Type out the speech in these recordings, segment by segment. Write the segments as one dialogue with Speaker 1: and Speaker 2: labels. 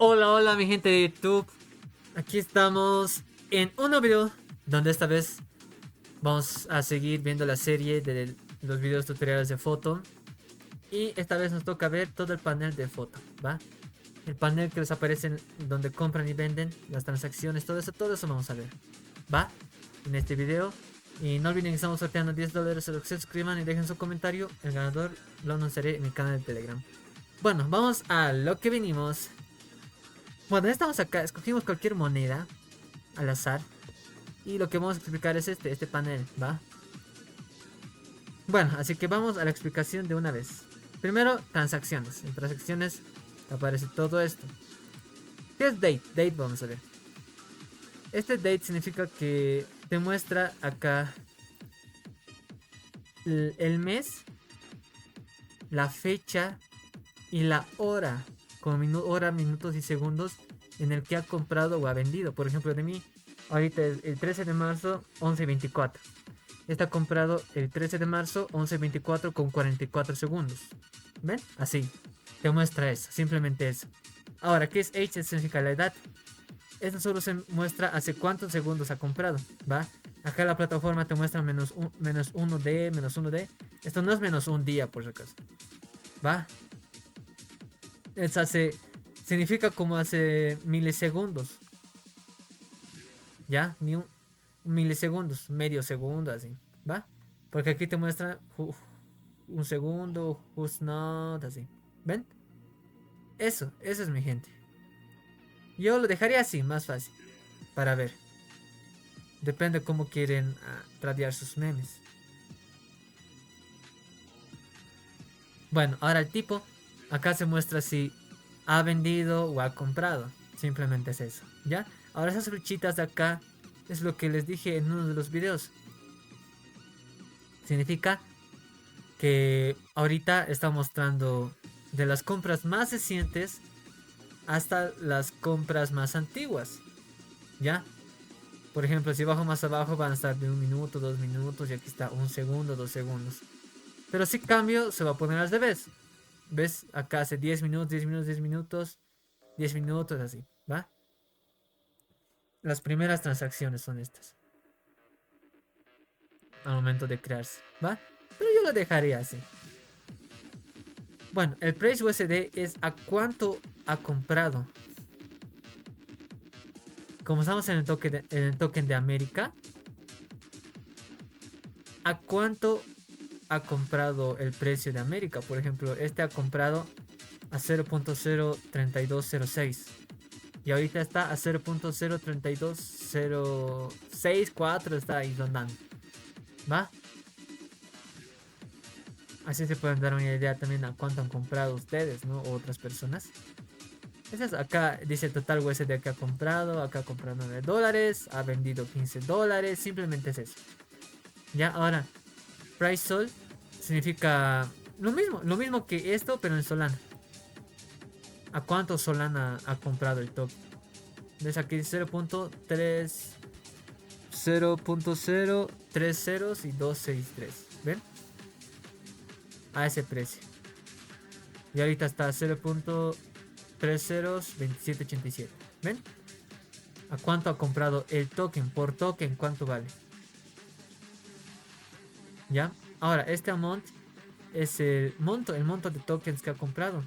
Speaker 1: Hola, hola mi gente de YouTube. Aquí estamos en un nuevo video donde esta vez vamos a seguir viendo la serie de los videos tutoriales de foto. Y esta vez nos toca ver todo el panel de foto, ¿va? El panel que les aparece donde compran y venden, las transacciones, todo eso vamos a ver, ¿va? En este video. Y no olviden que estamos sorteando $10. Se suscriban y dejen su comentario. El ganador lo anunciaré en mi canal de Telegram. Bueno, vamos a lo que vinimos. Bueno, ya estamos acá, escogimos cualquier moneda al azar. Y lo que vamos a explicar es este panel, ¿va? Bueno, así que vamos a la explicación de una vez. Primero, transacciones. En transacciones aparece todo esto. ¿Qué es date? Date vamos a ver. Este date significa que te muestra acá el mes, la fecha y la hora. Con hora, minutos y segundos en el que ha comprado o ha vendido. Por ejemplo, de mí, ahorita el 13 de marzo, 11:24. Está comprado el 13 de marzo, 11:24 con 44 segundos. ¿Ven? Así. Te muestra eso, simplemente eso. Ahora, ¿qué es H? Significa la edad. Esto solo se muestra hace cuántos segundos ha comprado, ¿va? Acá la plataforma te muestra menos 1D, menos 1D. Esto no es menos un día, por si acaso. ¿Va? Es hace... Significa como hace milisegundos. ¿Ya? Ni un milisegundos, medio segundo, así. ¿Va? Porque aquí te muestra un segundo, just not, así. ¿Ven? Eso es mi gente. Yo lo dejaría así, más fácil. Para ver. Depende cómo quieren tradear sus memes. Bueno, ahora el tipo. Acá se muestra si ha vendido o ha comprado. Simplemente es eso. ¿Ya? Ahora esas flechitas de acá es lo que les dije en uno de los videos. Significa que ahorita está mostrando de las compras más recientes hasta las compras más antiguas. ¿Ya? Por ejemplo, si bajo más abajo van a estar de 1 minuto, 2 minutos y aquí está 1 segundo, 2 segundos. Pero si cambio se va a poner al revés. ¿Ves? Acá hace 10 minutos, 10 minutos, 10 minutos, 10 minutos, así. ¿Va? Las primeras transacciones son estas. Al momento de crearse. ¿Va? Pero yo lo dejaría así. Bueno, el price USD es a cuánto ha comprado. Como estamos en el token de América, ¿a cuánto ha comprado el precio de América? Por ejemplo, este ha comprado a 0.03206 y ahorita está a 0.032064, está ahí rondando. ¿Va? Así se pueden dar una idea también a cuánto han comprado ustedes, ¿no? O otras personas. Acá dice el total USD que ha comprado. Acá ha comprado $9, ha vendido $15. Simplemente es eso. Ya, ahora, Price Sol significa lo mismo que esto, pero en Solana. ¿A cuánto Solana ha comprado el token? ¿Ves aquí 0.3, 0.030 ceros y 263? ¿Ven? A ese precio. Y ahorita está 0.3 ceros 2787. ¿Ven? ¿A cuánto ha comprado el token? Por token, ¿cuánto vale? ¿Ya? Ahora, este amount es el monto de tokens que ha comprado.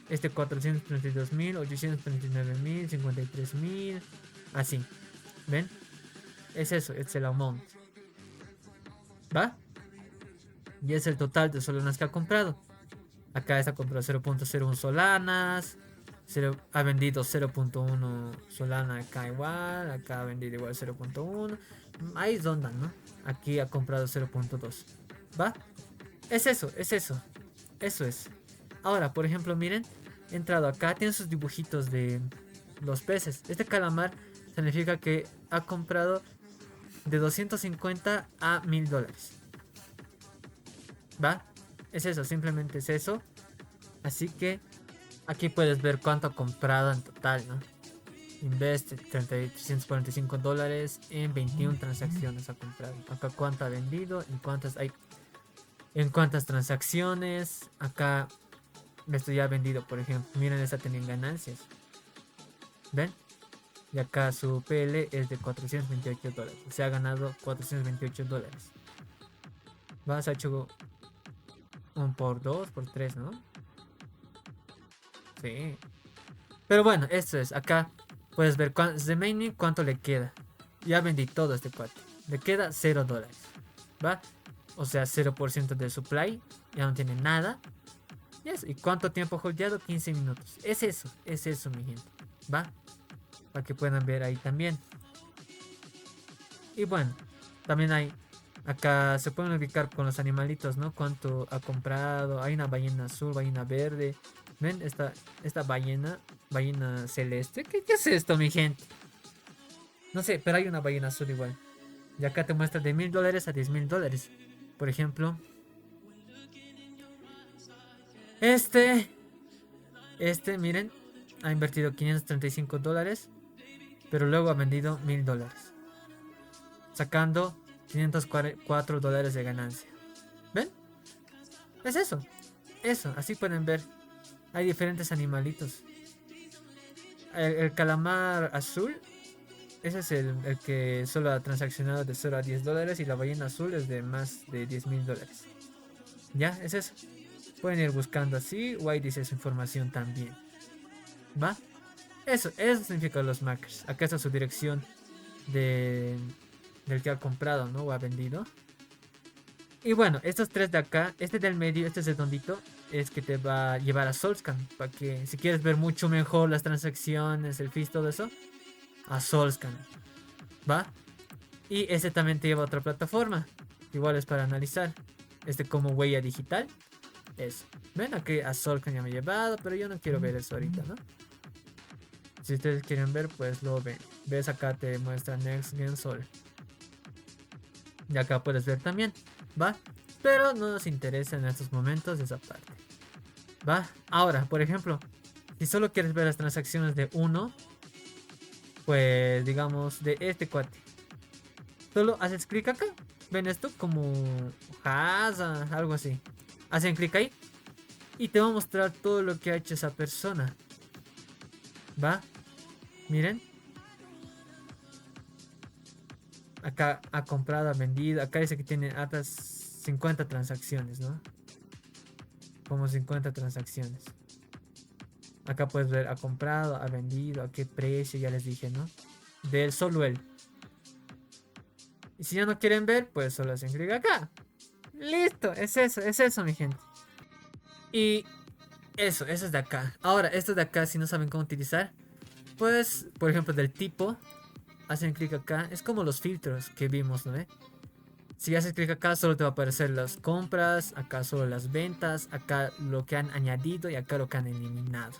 Speaker 1: Este 432.000, 839.000, 53.000. Así. ¿Ven? Es eso, es el amount. ¿Va? Y es el total de solanas que ha comprado. Acá está comprado 0.01 solanas. Ha vendido 0.1 solana acá igual. Acá ha vendido igual 0.1. Ahí es donde, ¿no? Aquí ha comprado 0.2. ¿Va? Es eso, es eso. Eso es. Ahora, por ejemplo, miren. He entrado acá. Tiene sus dibujitos de los peces. Este calamar significa que ha comprado de 250 a $1000. ¿Va? Es eso, simplemente es eso. Así que aquí puedes ver cuánto ha comprado en total, ¿no? Invest $345 en 21 transacciones ha comprado. Acá cuánto ha vendido, en cuántas transacciones. Acá esto ya ha vendido, por ejemplo. Miren, esta tiene ganancias. ¿Ven? Y acá su PL es de $428. Se ha ganado $428. Vas a hecho un por dos, por tres, ¿no? Sí. Pero bueno, esto es. Acá puedes ver de mainning cuánto le queda. Ya vendí todo este cuate. Le queda $0. ¿Va? O sea, 0% de supply. Ya no tiene nada. Yes. ¿Y cuánto tiempo holdeado? 15 minutos. Es eso, mi gente. ¿Va? Para que puedan ver ahí también. Y bueno, también hay. Acá se pueden ubicar con los animalitos, ¿no? Cuánto ha comprado. Hay una ballena azul, ballena verde. ¿Ven? Esta ballena celeste. ¿Qué es esto, mi gente? No sé, pero hay una ballena azul igual. Y acá te muestra de $1000 a $10,000. Por ejemplo, este, miren, ha invertido $535, pero luego ha vendido $1000, sacando $504 de ganancia. ¿Ven? Es eso, así pueden ver. Hay diferentes animalitos. El calamar azul, ese es el que solo ha transaccionado de $0 a $10 y la ballena azul es de más de $10,000. Ya, es eso. Pueden ir buscando así o ahí dice su información también. ¿Va? Eso significa los makers. Acá está su dirección de, del que ha comprado, ¿no? O ha vendido. Y bueno, estos tres de acá, este del medio, este redondito, es que te va a llevar a Solscan. Para que si quieres ver mucho mejor las transacciones, el fees, todo eso, a Solscan. ¿Va? Y ese también te lleva a otra plataforma. Igual es para analizar. Este como huella digital. Eso. Ven aquí a Solscan ya me he llevado, pero yo no quiero ver eso ahorita, ¿no? Si ustedes quieren ver, pues lo ven. Ves acá te muestra Next Gen Sol. Y acá puedes ver también. ¿Va? Pero no nos interesa en estos momentos esa parte. ¿Va? Ahora, por ejemplo, si solo quieres ver las transacciones de uno, pues digamos de este cuate. Solo haces clic acá. ¿Ven esto? Como Haza, algo así. Hacen clic ahí y te va a mostrar todo lo que ha hecho esa persona. ¿Va? Miren. Acá ha comprado, ha vendido. Acá dice que tiene hasta 50 transacciones, ¿no? Como 50 transacciones. Acá puedes ver, ha comprado, ha vendido, a qué precio, ya les dije, ¿no? De él, solo él. Y si ya no quieren ver, pues solo hacen clic acá. Listo, es eso, mi gente. Y eso es de acá. Ahora, estos de acá, si no saben cómo utilizar, pues, por ejemplo, del tipo, hacen clic acá. Es como los filtros que vimos, ¿no? Si haces clic acá, solo te va a aparecer las compras, acá solo las ventas, acá lo que han añadido y acá lo que han eliminado.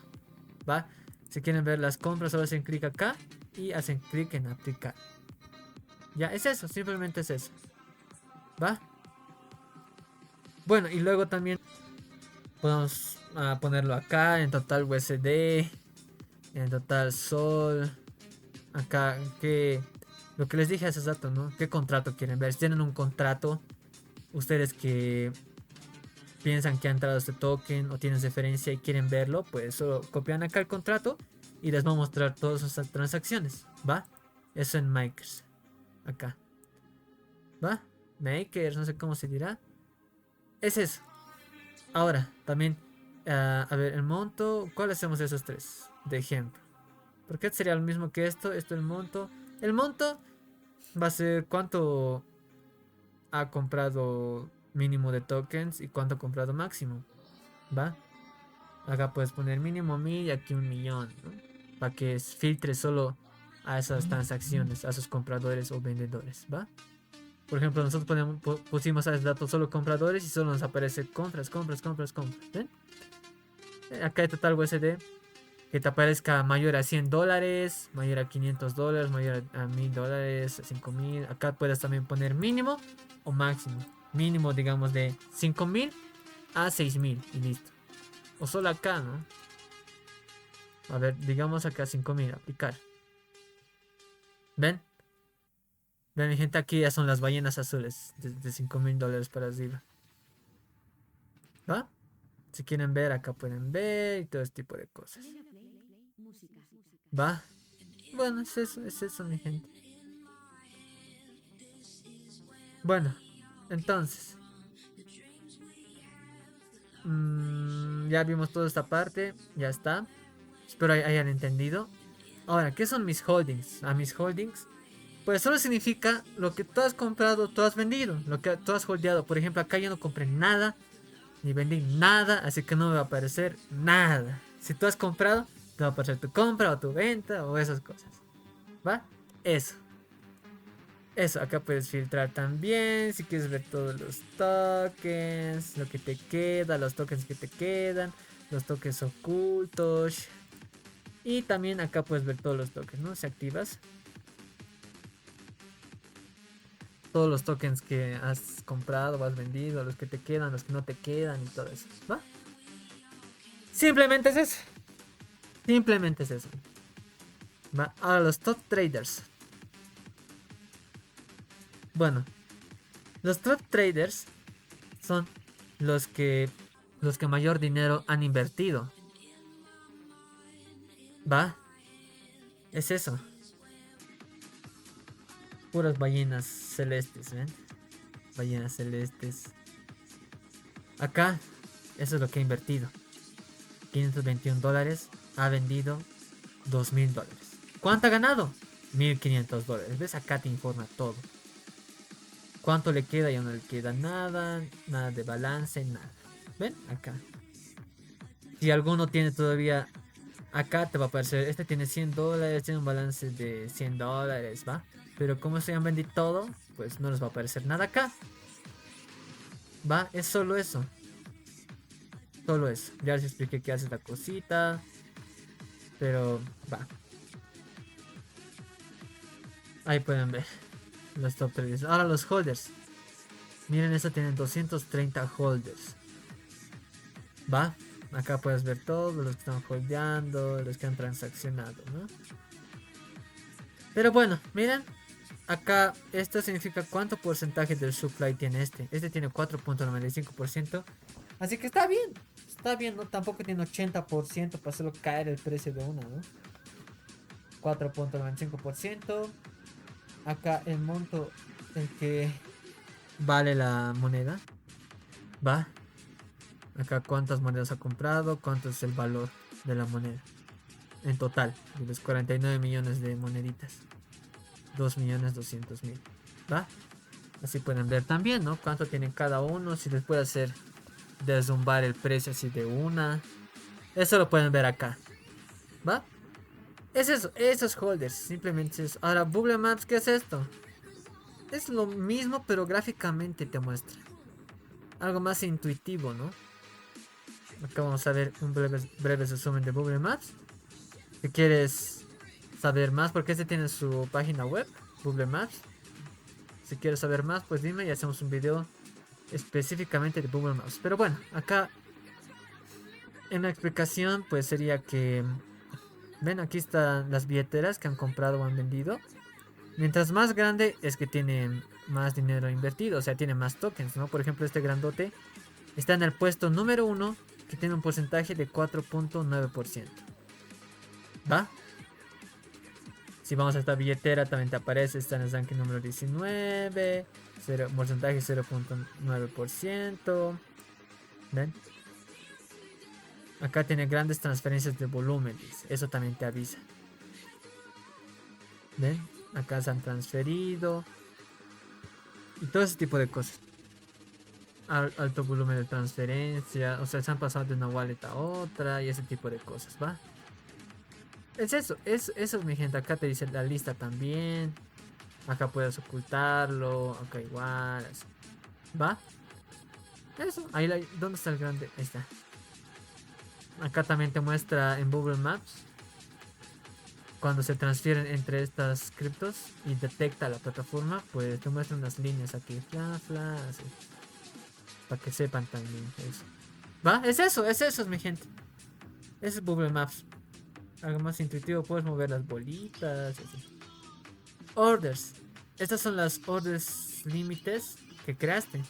Speaker 1: ¿Va? Si quieren ver las compras, solo hacen clic acá y hacen clic en aplicar. Ya, es eso, simplemente es eso. ¿Va? Bueno, y luego también podemos ponerlo acá en total USD, en total Sol. Acá, que lo que les dije hace rato, ¿no? ¿Qué contrato quieren ver? Si tienen un contrato, ustedes que piensan que ha entrado este token o tienen referencia y quieren verlo, pues solo copian acá el contrato y les va a mostrar todas esas transacciones, ¿va? Eso en Makers, acá, ¿va? Makers, no sé cómo se dirá. Es eso. Ahora, también, a ver, el monto, ¿cuál hacemos de esos tres? De ejemplo. Porque sería lo mismo que esto el monto. El monto va a ser cuánto ha comprado mínimo de tokens y cuánto ha comprado máximo, ¿va? Acá puedes poner mínimo 1000 y aquí 1 millón, ¿no? Para que filtre solo a esas transacciones, a sus compradores o vendedores, ¿va? Por ejemplo, nosotros pusimos a ese dato solo compradores y solo nos aparece compras, compras, compras, compras. ¿Ven? Acá hay total USD que te aparezca mayor a $100, mayor a $500, mayor a $1000, a 5000. Acá puedes también poner mínimo o máximo. Mínimo, digamos, de 5000 a 6000 y listo. O solo acá, ¿no? A ver, digamos acá 5000, aplicar. ¿Ven? Ven, mi gente, aquí ya son las ballenas azules de $5000 para arriba. ¿Va? Si quieren ver, acá pueden ver y todo este tipo de cosas. ¿Va? Bueno, es eso, mi gente. Bueno, entonces, ya vimos toda esta parte, ya está. Espero hayan entendido. Ahora, ¿qué son mis holdings? A mis holdings, pues solo significa lo que tú has comprado, tú has vendido, lo que tú has holdeado. Por ejemplo, acá yo no compré nada, ni vendí nada, así que no me va a aparecer nada. Si tú has comprado, te va a aparecer tu compra o tu venta o esas cosas. ¿Va? Eso. Eso, acá puedes filtrar también, si quieres ver todos los tokens, lo que te queda, los tokens que te quedan, los tokens ocultos. Y también acá puedes ver todos los tokens, ¿no? Si activas todos los tokens que has comprado o has vendido, los que te quedan, los que no te quedan y todo eso, ¿va? Simplemente es eso. Simplemente es eso. ¿Va? Ahora los top traders. Bueno, los top traders son los que los que mayor dinero han invertido. ¿Va? Es eso. Puras ballenas celestes, ¿ven? Ballenas celestes. Acá, eso es lo que ha invertido. $521. Ha vendido $2000. ¿Cuánto ha ganado? $1500. ¿Ves? Acá te informa todo. ¿Cuánto le queda? Ya no le queda nada. Nada de balance, nada. ¿Ven? Acá. Si alguno tiene todavía... Acá te va a aparecer. Este tiene $100. Tiene un balance de $100. ¿Va? Pero como se han vendido todo, pues no les va a aparecer nada acá. ¿Va? Es solo eso. Solo eso. Ya les expliqué que hace la cosita. Pero va. Ahí pueden ver los top traders. Ahora los holders. Miren, esta tienen 230 holders. Va. Acá puedes ver todos los que están holdeando, los que han transaccionado, ¿no? Pero bueno, miren. Acá esto significa cuánto porcentaje del supply tiene este. Este tiene 4.95%. Así que está bien. Está bien, ¿no? Tampoco tiene 80% para hacerlo caer el precio de una, ¿no? 4.95%. Acá el monto el que vale la moneda. Va. Acá cuántas monedas ha comprado, cuánto es el valor de la moneda. En total, de los 49 millones de moneditas. 2.200.000. ¿Va? Así pueden ver también, ¿no? Cuánto tienen cada uno. Si les puede hacer deslumbar el precio así de una. Eso lo pueden ver acá. ¿Va? Es eso, esos holders. Simplemente es eso. Ahora, Google Maps, ¿qué es esto? Es lo mismo, pero gráficamente te muestra. Algo más intuitivo, ¿no? Acá vamos a ver un breve resumen de Google Maps. Si quieres saber más, porque este tiene su página web, Google Maps. Si quieres saber más, pues dime y hacemos un video específicamente de Google Maps. Pero bueno, acá en la explicación, pues sería que ven, aquí están las billeteras que han comprado o han vendido. Mientras más grande es que tiene más dinero invertido, o sea, tiene más tokens, ¿no? Por ejemplo, este grandote está en el puesto número 1, que tiene un porcentaje de 4.9%. ¿Va? Si vamos a esta billetera, también te aparece, está en el ranking número 19, porcentaje 0.9%. ¿Ven? Acá tiene grandes transferencias de volumen, eso también te avisa. ¿Ven? Acá se han transferido y todo ese tipo de cosas. Alto volumen de transferencia, o sea, se han pasado de una wallet a otra y ese tipo de cosas, ¿va? Es eso, eso es mi gente. Acá te dice la lista también. Acá puedes ocultarlo, acá igual, así. ¿Va? Eso, ahí ¿dónde está el grande? Ahí está. Acá también te muestra en Google Maps cuando se transfieren entre estas criptos y detecta la plataforma, pues te muestra unas líneas aquí, así, para que sepan también eso. ¿Va? Es eso, mi gente. Ese es Google Maps. Algo más intuitivo, puedes mover las bolitas, así. Orders. Estas son las orders límites que creaste.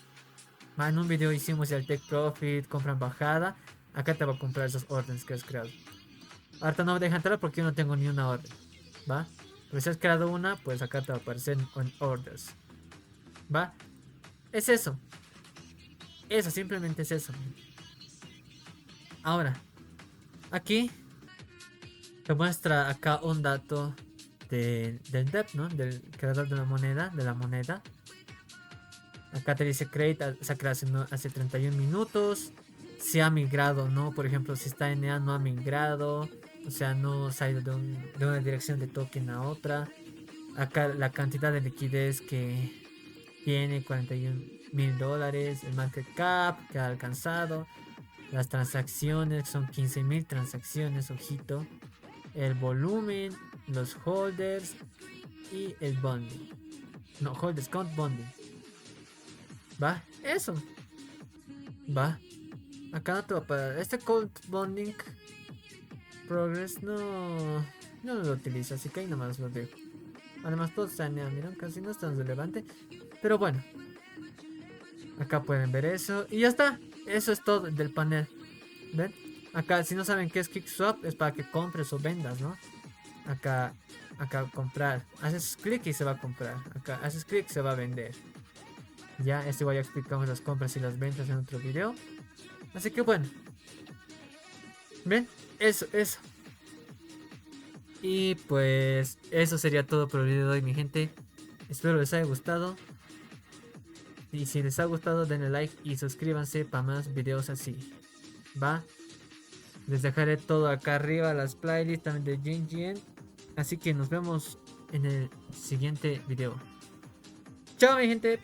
Speaker 1: En un video hicimos el Take Profit, compra en bajada. Acá te va a comprar esos órdenes que has creado. Ahorita no me deja entrar porque yo no tengo ni una orden. ¿va? Pero si has creado una, pues acá te va a aparecer on orders, ¿va? Es eso. Eso, simplemente es eso. Ahora, aquí te muestra acá un dato del DEP, ¿no? Del creador de la moneda. Acá te dice Crate se ha creado hace 31 minutos. Si ha migrado o no. Por ejemplo, si está en EA no ha migrado. O sea, no se ha ido de una dirección de token a otra. Acá la cantidad de liquidez que tiene, $41,000. El market cap que ha alcanzado. Las transacciones son 15,000 transacciones, ojito. El volumen, los holders y el bonding. No, holders count bonding. Va, eso. Va. Acá no te va a parar. Este cold bonding progress no lo utilizo, así que ahí nomás lo dejo. Además todos están, miren, casi no es tan relevante. Pero bueno. Acá pueden ver eso. Y ya está. Eso es todo del panel. ¿Ven? Acá, si no saben qué es KickSwap, es para que compres o vendas, ¿no? Acá, comprar. Haces clic y se va a comprar. Acá haces clic y se va a vender. Ya, esto igual ya explicamos las compras y las ventas en otro video. Así que bueno. ¿Ven? Eso. Y pues eso sería todo por el video de hoy, mi gente. Espero les haya gustado. Y si les ha gustado, denle like y suscríbanse para más videos así. ¿Va? Les dejaré todo acá arriba, las playlists también de GenGen. Así que nos vemos en el siguiente video. Chao, mi gente.